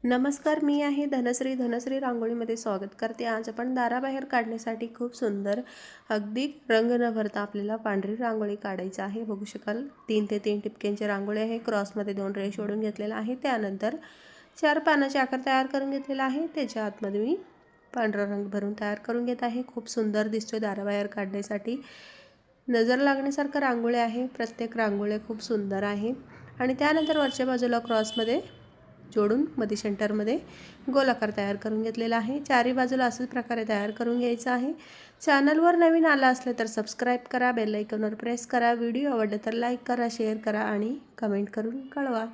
नमस्कार, मी आहे धनश्री. धनश्री रांगोळीमध्ये स्वागत करते. आज आपण दाराबाहेर काढण्यासाठी खूप सुंदर अगदी रंग न भरता आपल्याला पांढरी रांगोळी काढायची आहे. बघू शकाल 3 ते 3 टिपक्यांची रांगोळी आहे. क्रॉसमध्ये 2 रेष ओढून घेतलेला आहे. त्यानंतर 4 पानाचे आकार तयार करून घेतलेला आहे. त्याच्या आतमध्ये मी पांढरा रंग भरून तयार करून घेत आहे. खूप सुंदर दिसतोय दाराबाहेर काढण्यासाठी. नजर लागण्यासारखं रांगोळी आहे. प्रत्येक रांगोळी खूप सुंदर आहे. आणि त्यानंतर वरच्या बाजूला क्रॉसमध्ये जोडून मध्ये सेंटरमध्ये गोलाकार तयार करून घेतलेला आहे. चारी बाजूला अशाच प्रकारे तयार करून घ्यायचं आहे. चॅनलवर नवीन आला असले तर सबस्क्राईब करा, बेल आयकॉनवर प्रेस करा. व्हिडिओ आवडला तर लाईक करा, शेअर करा आणि कमेंट करून कळवा.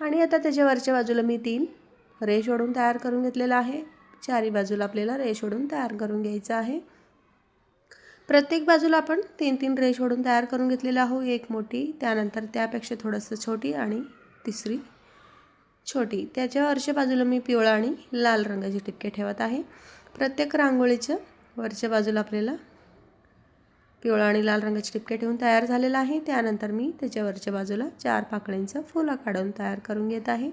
आणि आता त्याच्या वरच्या बाजूला मी 3 रेष ओढून तयार करून घेतलेला आहे. चारी बाजूला आपल्याला रेष ओढून तयार करून घ्यायचं आहे. प्रत्येक बाजूला आपण 3-3 रेष ओढून तयार करून घेतलेला आहोत. एक मोठी, त्यानंतर त्यापेक्षा थोडंसं छोटी आणि तिसरी छोटी. त्याच्या वरच्या बाजूला मी पिवळा आणि लाल रंगाचे टिपके ठेवत आहे. प्रत्येक रांगोळीच्या वरच्या बाजूला आपल्याला पिवळा आणि लाल रंगाचे टिपके ठेवून तयार झालेला आहे. त्यानंतर मी त्याच्या वरच्या बाजूला 4 पाकळ्यांचा फुला काढून तयार करून घेत आहे.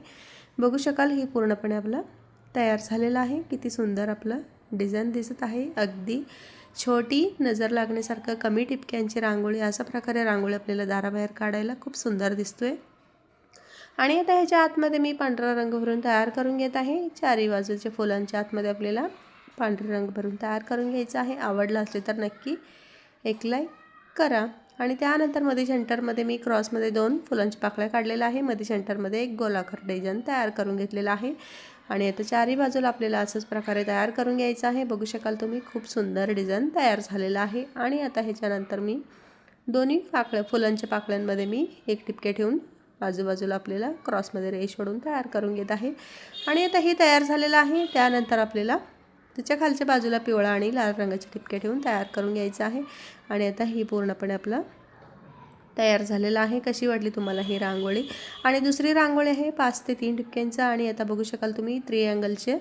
बघू शकाल ही पूर्णपणे आपला तयार झालेला आहे. किती सुंदर आपलं डिझाईन दिसत आहे. अगदी छोटी, नजर लागण्यासारखं कमी टिपक्यांची रांगोळी. अशा प्रकारे रांगोळी आपल्याला दाराबाहेर काढायला खूप सुंदर दिसतोय. आणि आता ह्याच्या आतमध्ये मी पांढरा रंग भरून तयार करून घेत आहे. चारी बाजूच्या फुलांच्या आतमध्ये आपल्याला पांढरा रंग भरून तयार करून घ्यायचा आहे. आवडला असेल तर नक्की एक लाईक करा. आणि त्यानंतर मध्ये सेंटरमध्ये मी क्रॉसमध्ये 2 फुलांच्या पाकळ्या काढलेल्या आहे. मध्ये सेंटरमध्ये एक गोलाकार डिझाईन तयार करून घेतलेला आहे. आणि आता चारी बाजूला आपल्याला अशाच प्रकारे तयार करून घ्यायचं आहे. बघू शकाल तुम्ही खूप सुंदर डिझाईन तयार झालेला आहे. आणि आता ह्याच्यानंतर मी दोन्ही फुलांच्या पाकळ्यांमध्ये मी एक टिपके ठेवून आजूबाजूला आपल्याला क्रॉसमध्ये रेष ओढून तयार करून घेत आहे. आणि आता हे तयार झालेलं आहे. त्यानंतर आपल्याला त्याच्या खालच्या बाजूला पिवळा आणि लाल रंगाचे टिपके ठेवून तयार करून घ्यायचं आहे. आणि आता ही पूर्णपणे आपलं तयार झालेलं आहे. कशी वाटली तुम्हाला ही रांगोळी? आणि दुसरी रांगोळी आहे 5 ते 3 टिपक्यांचा. आणि आता बघू शकाल तुम्ही त्रिअँगलचे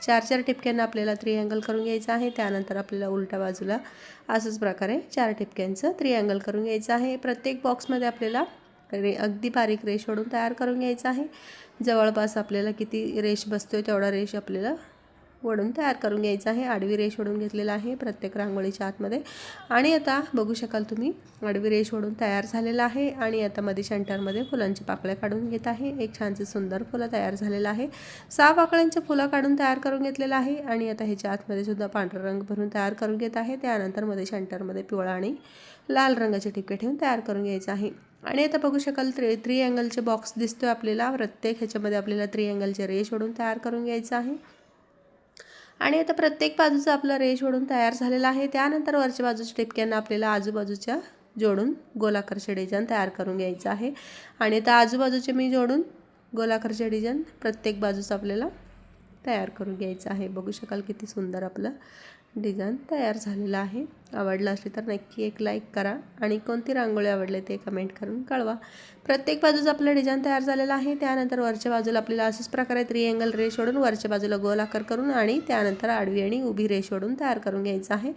4-4 टिपक्यांना आपल्याला त्रिअँगल करून घ्यायचं आहे. त्यानंतर आपल्याला उलट्या बाजूला असंच प्रकारे 4 टिपक्यांचं त्रिअँगल करून घ्यायचं आहे. प्रत्येक बॉक्समध्ये आपल्याला अगदी बारीक रेष ओढून तयार करून घ्यायचं आहे. जवळपास आपल्याला किती रेष बसतोय तेवढा रेष आपल्याला ओढून तयार करून घ्यायचं आहे. आडवी रेष ओढून घेतलेला आहे प्रत्येक रांगोळीच्या आतमध्ये. आणि आता बघू शकाल तुम्ही आडवी रेष ओढून तयार झालेला आहे. आणि आता मध्ये सेंटरमध्ये फुलांची पाकळ्या काढून घेत आहे. एक छानसे सुंदर फुलं तयार झालेलं आहे. 6 पाकळ्यांचे फुलं काढून तयार करून घेतलेलं आहे. आणि आता ह्याच्या आतमध्ये सुद्धा पांढरा रंग भरून तयार करून घेत आहे. त्यानंतर मध्ये सेंटरमध्ये पिवळा आणि लाल रंगाचे टिपके ठेवून तयार करून घ्यायचं आहे. आणि आता बघू शकाल त्रिअँगलचे बॉक्स दिसतोय आपल्याला. प्रत्येक ह्याच्यामध्ये आपल्याला त्रिअँगलचे रेष ओढून तयार करून घ्यायचं आहे. आणि आता प्रत्येक बाजूचं आपलं रेष ओढून तयार झालेलं आहे. त्यानंतर वरच्या बाजूच्या टिपक्यांना आपल्याला आजूबाजूच्या जोडून गोलाकारचे डिझाईन तयार करून घ्यायचं आहे. आणि आता आजूबाजूचे मी जोडून गोलाकारचे डिझाईन प्रत्येक बाजूचं आपल्याला तयार करून घ्यायचं आहे. बघू शकाल किती सुंदर आपलं डिझाईन तयार झालेलं आहे. आवडलं असेल तर नक्की एक लाईक करा आणि कोणती रांगोळी आवडली ते कमेंट करून कळवा. प्रत्येक बाजूचं आपलं डिझाईन तयार झालेलं आहे. त्यानंतर वरच्या बाजूला आपल्याला अशाच प्रकारे त्रिअँगल रेष ओढून वरच्या बाजूला गोलाकार करून आणि त्यानंतर आडवी आणि उभी रेष ओढून तयार करून घ्यायचं आहे.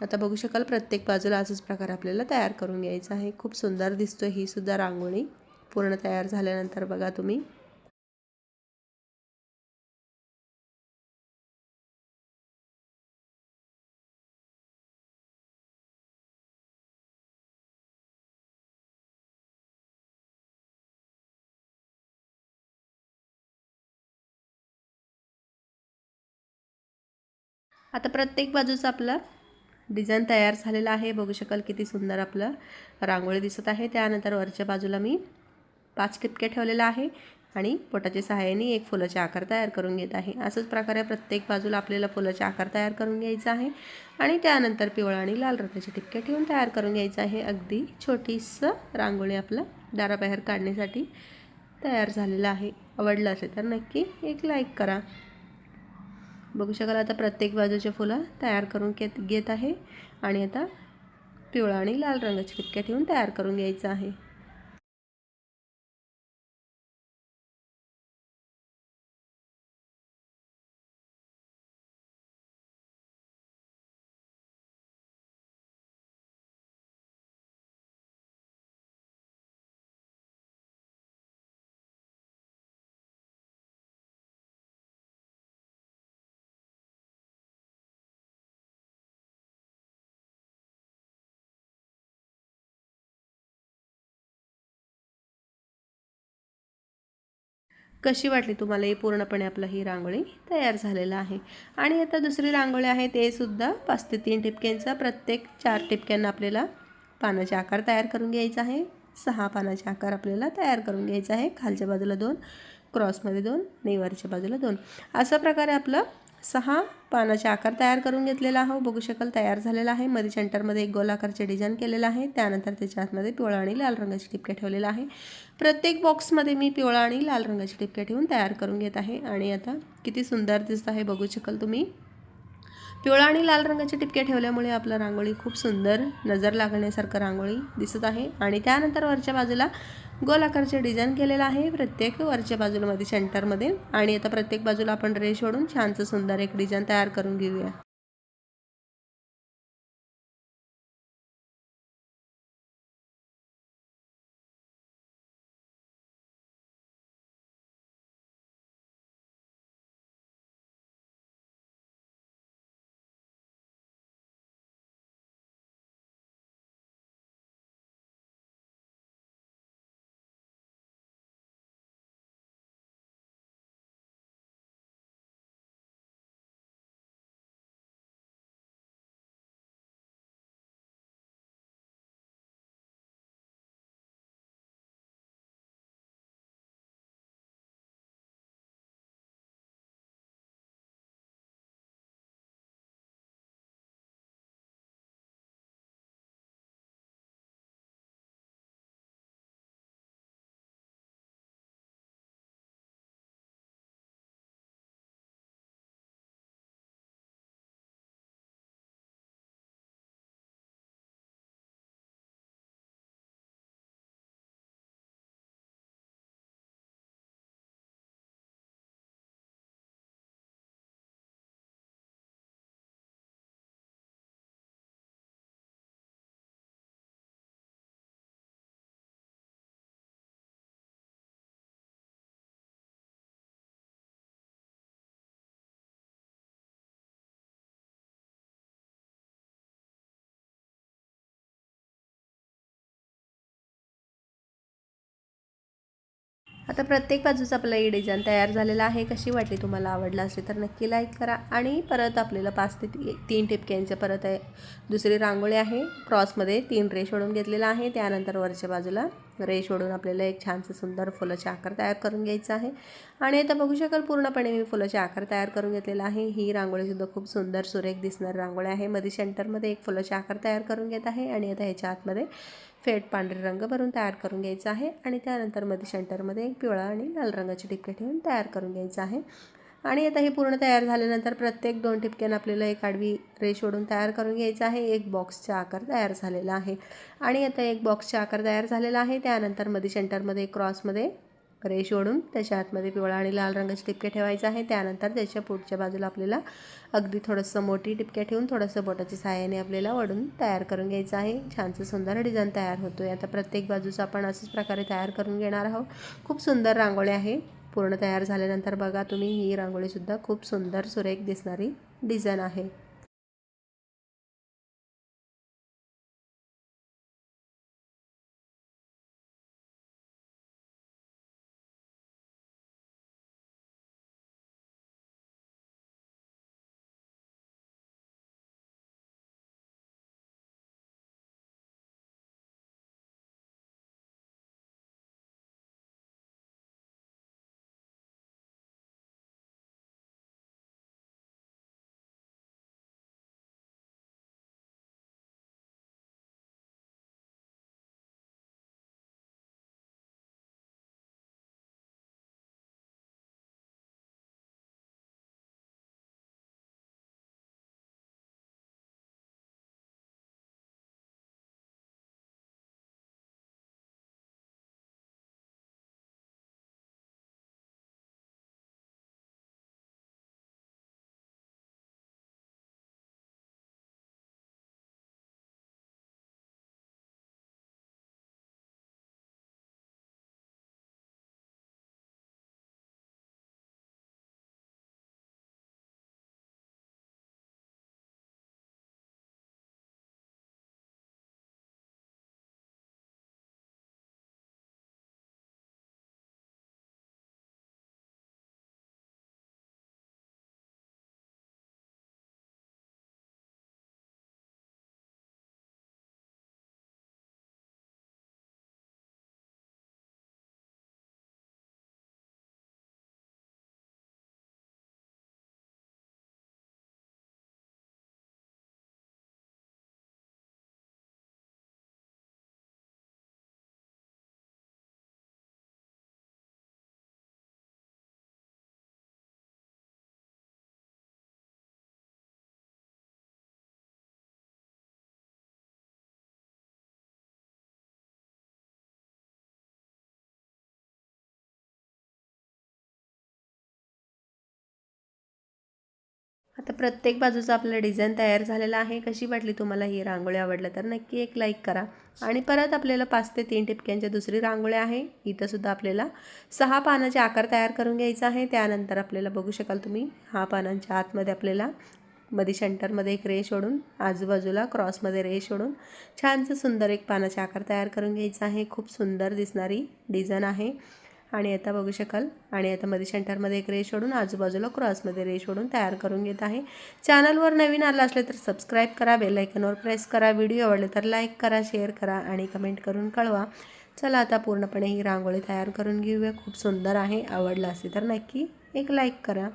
आता बघू शकाल प्रत्येक बाजूला असाच प्रकारे आपल्याला तयार करून घ्यायचं आहे. खूप सुंदर दिसतोय ही सुद्धा रांगोळी पूर्ण तयार झाल्यानंतर बघा तुम्ही. आता प्रत्येक बाजूचा आपला डिझाईन तयार झालेला आहे. बघू शकाल किती सुंदर आपलं रांगोळी दिसत आहे. त्यानंतर वरच्या बाजूला मी 5 टिपके ठेवलेला आहे आणि बोटाच्या सहाय्याने एक फुलाचे आकार तयार करून घेत आहे. अशाच प्रकारे प्रत्येक बाजूला आपल्याला फुलाचे आकार तयार करून घ्यायचा आहे. आणि त्यानंतर पिवळा आणि लाल रंगाचे टिपके ठेवून तयार करून घ्यायचं आहे. अगदी छोटीसं रांगोळी आपलं दाराबाहेर काढण्यासाठी तयार झालेलं आहे. आवडलं असेल तर नक्की एक लाईक करा. बघू शकाल आता प्रत्येक बाजूचे फुलं तयार करून घेत आहे. आणि आता पिवळा आणि लाल रंगाचे टिपके ठेवून तयार करून घ्यायचं आहे. कशी वाटली तुम्हाला ही पूर्णपणे आपलं ही रांगोळी तयार झालेलं आहे. आणि आता दुसरी रांगोळी आहे ते सुद्धा 5 ते 3 ठिपक्यांचा, प्रत्येक 4 ठिपक्यांना आपल्याला पानाचे आकार तयार करून घ्यायचा आहे. 6 पानाचे आकार आपल्याला तयार करून घ्यायचा आहे. खालच्या बाजूला 2, क्रॉसमध्ये 2 आणि वरच्या बाजूला 2, अशा प्रकारे आपलं 6 पानाचे आकार तयार करून घेतलेला आहोत. बघू शकाल तयार झालेला आहे. मध्ये सेंटरमध्ये एक गोलाकारचे डिझाईन केलेलं आहे. त्यानंतर त्याच्या आतमध्ये पिवळा आणि लाल रंगाचे ठिपके ठेवलेला आहे. प्रत्येक बॉक्समध्ये मी पिवळा आणि लाल रंगाचे ठिपके ठेवून तयार करून घेत आहे. आणि आता किती सुंदर दिसत आहे बघू शकाल तुम्ही. पिवळा आणि लाल रंगाचे ठिपके ठेवल्यामुळे आपलं रांगोळी खूप सुंदर नजर लागण्यासारखं रांगोळी दिसत आहे. आणि त्यानंतर वरच्या बाजूला गोलाकारचे डिझाईन केलेलं आहे प्रत्येक वरच्या बाजूला मध्ये सेंटरमध्ये. आणि आता प्रत्येक बाजूला आपण रेष ओढून छानसं सुंदर एक डिझाईन तयार करून घेऊया. आता प्रत्येक बाजूचा आपला ही डिझाईन तयार झालेला आहे. कशी वाटली तुम्हाला, आवडला असेल तर नक्की लाईक करा. आणि परत आपल्याला 5 ते 3 ठिपक्यांच्या परत दुसरी रांगोळी आहे. क्रॉसमध्ये 3 रेष ओढून घेतलेला आहे. त्यानंतर वरच्या बाजूला रेष ओढून आपल्याला एक छानसं सुंदर फुलाचे आकार तयार करून घ्यायचा आहे. आणि आता बघू शकाल पूर्णपणे मी फुलाचे आकार तयार करून घेतलेला आहे. ही रांगोळीसुद्धा खूप सुंदर सुरेख दिसणारी रांगोळी आहे. मध्ये सेंटरमध्ये एक फुलाचे आकार तयार करून घेत आहे. आणि आता ह्याच्या आतमध्ये फेट पांढरे रंग भरून तयार करून घ्यायचा आहे. आणि त्यानंतर मध्ये सेंटरमध्ये एक पिवळा आणि लाल रंगाचे ठिपके ठेवून तयार करून घ्यायचं आहे. आणि आता हे पूर्ण तयार झाल्यानंतर प्रत्येक 2 ठिपक्यांना आपल्याला एक आडवी रेष ओढून तयार करून घ्यायचं आहे. एक बॉक्सचा आकार तयार झालेला आहे. आणि आता एक बॉक्सचा आकार तयार झालेला आहे. त्यानंतर मध्ये सेंटरमध्ये क्रॉसमध्ये रेष ओढून त्याच्या आतमध्ये पिवळा आणि लाल रंगाचे ठिपके ठेवायचे आहे. त्यानंतर त्याच्या पुढच्या बाजूला आपल्याला अगदी थोडंसं मोठी ठिपके ठेवून थोडंसं बोटाच्या सहाय्याने आपल्याला वळून तयार करून घ्यायचं आहे. छानसं सुंदर डिझाईन तयार होतो आहे. आता प्रत्येक बाजूचं आपण अशाच प्रकारे तयार करून घेणार आहोत. खूप सुंदर रांगोळी आहे. पूर्ण तयार झाल्यानंतर बघा तुम्ही, ही रांगोळीसुद्धा खूप सुंदर सुरेख दिसणारी डिझाईन आहे. आता प्रत्येक बाजूचा आपला डिझाईन तयार झालेला आहे. कशी वाटली तुम्हाला ही रांगोळी? आवडलं तर नक्की एक लाईक करा. आणि परत आपल्याला 5 ते 3 ठिपक्यांची दुसरी रांगोळी आहे. इथं सुद्धा आपल्याला 6 पानाचे आकार तयार करून घ्यायचा आहे. त्यानंतर आपल्याला बघू शकाल तुम्ही 6 पानांच्या आतमध्ये आपल्याला मध्ये सेंटरमध्ये एक रेष ओढून आजूबाजूला क्रॉसमध्ये रेष ओढून छानसं सुंदर एक पानाचे आकार तयार करून घ्यायचा आहे. खूप सुंदर दिसणारी डिझाईन आहे. आणि आता बघू शकाल आणि आता मध्ये सेंटरमध्ये एक रेष ओढून आजूबाजूला क्रॉसमध्ये रेष ओढून तयार करून घेत आहे. चॅनलवर नवीन आला असले तर सबस्क्राईब करा, बेल आयकॉनवर प्रेस करा. व्हिडिओ आवडले तर लाईक करा, शेअर करा आणि कमेंट करून कळवा. चला आता पूर्णपणे ही रांगोळी तयार करून घेऊया. खूप सुंदर आहे. आवडलं असेल तर नक्की एक लाईक करा.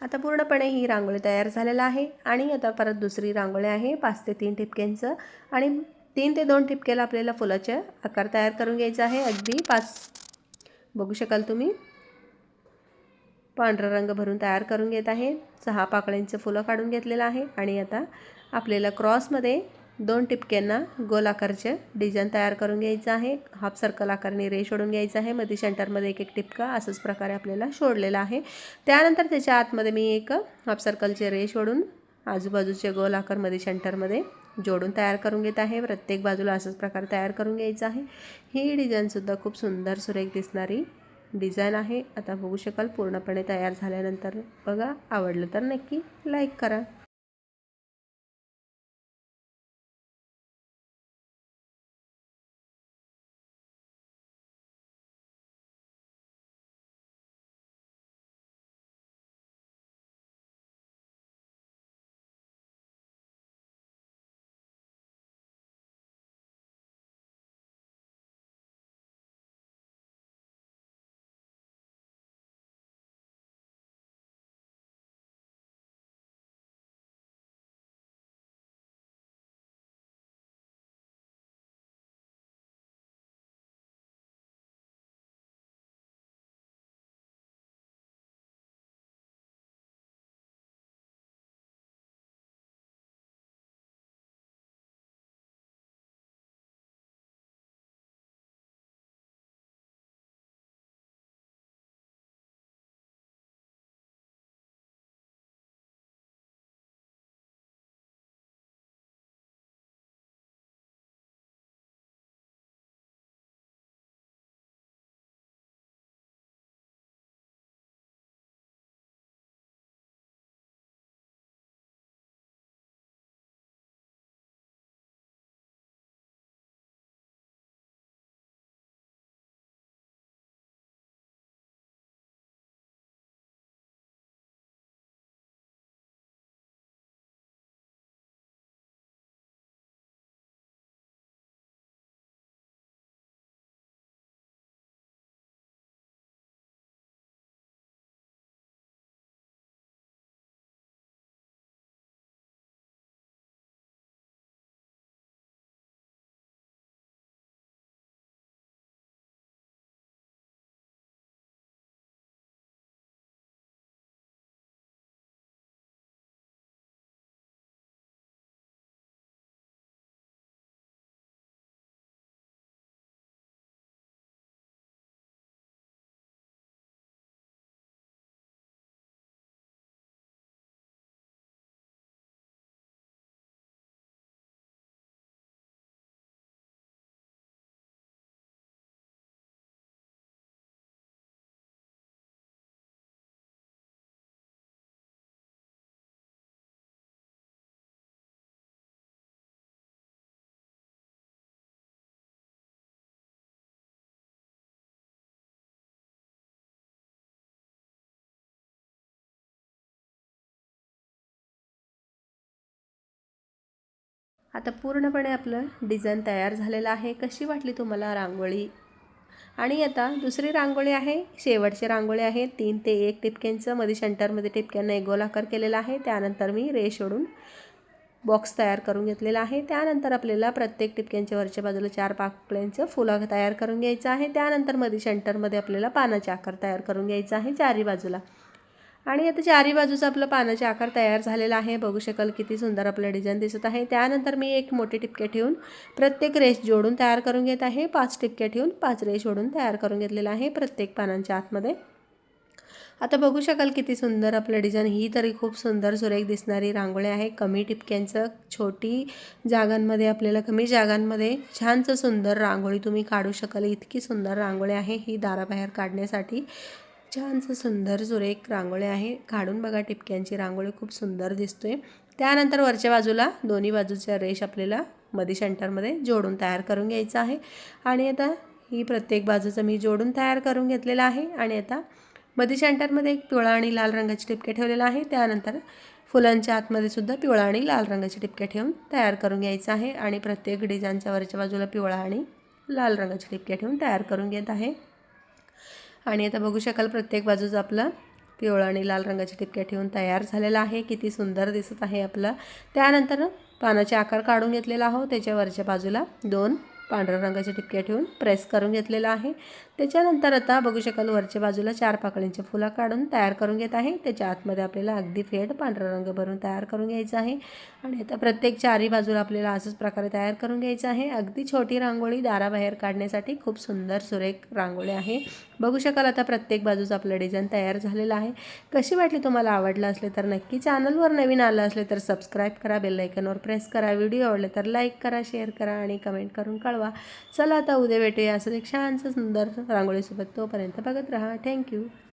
आता पूर्णपणे ही रांगोळी तयार झालेला आहे. आणि आता परत दुसरी रांगोळी आहे 5 ते 3 ठिपक्यांचं. आणि 3 ते 2 ठिपक्याला आपल्याला फुलाचे आकार तयार करून घ्यायचा आहे. अगदी 5 बघू शकाल तुम्ही पांढरा रंग भरून तयार करून घेत आहे. 6 पाकळ्यांचं फुलं काढून घेतलेलं आहे. आणि आता आपल्याला क्रॉसमध्ये 2 टिपक्यांना गोल आकारचे डिझाईन तयार करून घ्यायचं आहे. हाफ सर्कल आकारने रेष ओढून घ्यायचं आहे. मध्ये सेंटरमध्ये एक एक टिपका असंच प्रकारे आपल्याला शोधलेला आहे. त्यानंतर त्याच्या आतमध्ये मी एक हाफ सर्कलचे रेष ओढून आजूबाजूचे गोल आकार मध्ये सेंटरमध्ये जोडून तयार करून घेत आहे. प्रत्येक बाजूला असंच प्रकारे तयार करून घ्यायचं आहे. ही डिझाईनसुद्धा खूप सुंदर सुरेख दिसणारी डिझाईन आहे. आता बघू शकाल पूर्णपणे तयार झाल्यानंतर बघा. आवडलं तर नक्की लाईक करा. आता पूर्णपणे आपलं डिझाईन तयार झालेलं आहे. कशी वाटली तुम्हाला रांगोळी? आणि आता दुसरी रांगोळी आहे, शेवटची रांगोळी आहे. 3 ते 1 टिपक्यांचं मध्ये सेंटरमध्ये टिपक्यांना एक गोलाकार केलेला आहे. त्यानंतर मी रेष ओढून बॉक्स तयार करून घेतलेला आहे. त्यानंतर आपल्याला प्रत्येक टिपक्यांच्या वरच्या बाजूला 4 पाकळ्यांचं फुलं तयार करून घ्यायचं आहे. त्यानंतर मध्ये सेंटरमध्ये आपल्याला पानाचे आकार तयार करून घ्यायचा आहे चारही बाजूला. आणि आता चारही बाजूचा आपला पानाचा आकार तयार झालेला आहे. बघू शकाल किती सुंदर आपलं डिझाईन दिसत आहे. त्यानंतर मी एक मोठी टिपके ठेवून प्रत्येक रेष जोडून तयार करून घेत आहे. 5 टिपके ठेवून 5 रेष ओढून तयार करून घेतलेला आहे प्रत्येक पानांच्या आतमध्ये. आता बघू शकाल किती सुंदर आपलं डिझाईन. ही तरी खूप सुंदर सुरेख दिसणारी रांगोळी आहे. कमी टिपक्यांचं छोटी जागांमध्ये आपल्याला कमी जागांमध्ये छानसं सुंदर रांगोळी तुम्ही काढू शकाल. इतकी सुंदर रांगोळी आहे ही दाराबाहेर काढण्यासाठी. छानसं सुंदर सुरेख रांगोळी आहे. काढून बघा टिपक्यांची रांगोळी खूप सुंदर दिसतोय. त्यानंतर वरच्या बाजूला दोन्ही बाजूच्या रेष आपल्याला मध्ये सेंटरमध्ये जोडून तयार करून घ्यायचं आहे. आणि आता ही प्रत्येक बाजूचं मी जोडून तयार करून घेतलेलं आहे. आणि आता मध्ये सेंटरमध्ये एक पिवळा आणि लाल रंगाचे टिपके ठेवलेला आहे. त्यानंतर फुलांच्या आतमध्ये सुद्धा पिवळा आणि लाल रंगाचे टिपके ठेवून तयार करून घ्यायचं आहे. आणि प्रत्येक डिझाईनच्या वरच्या बाजूला पिवळा आणि लाल रंगाचे टिपके ठेवून तयार करून घेत आहे. आणि आता बघू शकाल प्रत्येक बाजूचा आपला पिवळा आणि लाल रंगाचे टिपके ठेवून तयार झालेला आहे. किती सुंदर दिसत आहे आपला. त्यानंतर पानाचे आकार काढून घेतलेला आहोत. त्याच्या वरच्या बाजूला 2 पांढऱ्या रंगाचे टिपके ठेवून प्रेस करून घेतलेला आहे. त्याच्यानंतर आता बघू शकाल वरच्या बाजूला 4 पाकळींचे फुलं काढून तयार करून घेत आहे. त्याच्या आतमध्ये आपल्याला अगदी फेड पांढरा रंग भरून तयार करून घ्यायचा आहे. आणि आता प्रत्येक चारही बाजूला आपल्याला असंच प्रकारे तयार करून घ्यायचं आहे. अगदी छोटी रांगोळी दाराबाहेर काढण्यासाठी खूप सुंदर सुरेख रांगोळी आहे. बघू शकाल आता प्रत्येक बाजूचं आपलं डिझाईन तयार झालेलं आहे. कशी वाटली तुम्हाला? आवडलं असले तर नक्की चॅनलवर नवीन आलं असले तर सबस्क्राईब करा, बेल आयकॉनवर प्रेस करा. व्हिडिओ आवडले तर लाईक करा, शेअर करा आणि कमेंट करून कळवा. चला आता उद्या भेटूया असं एक छानसं सुंदर रांगोळीसोबत. तोपर्यंत बघत राहा. थँक्यू.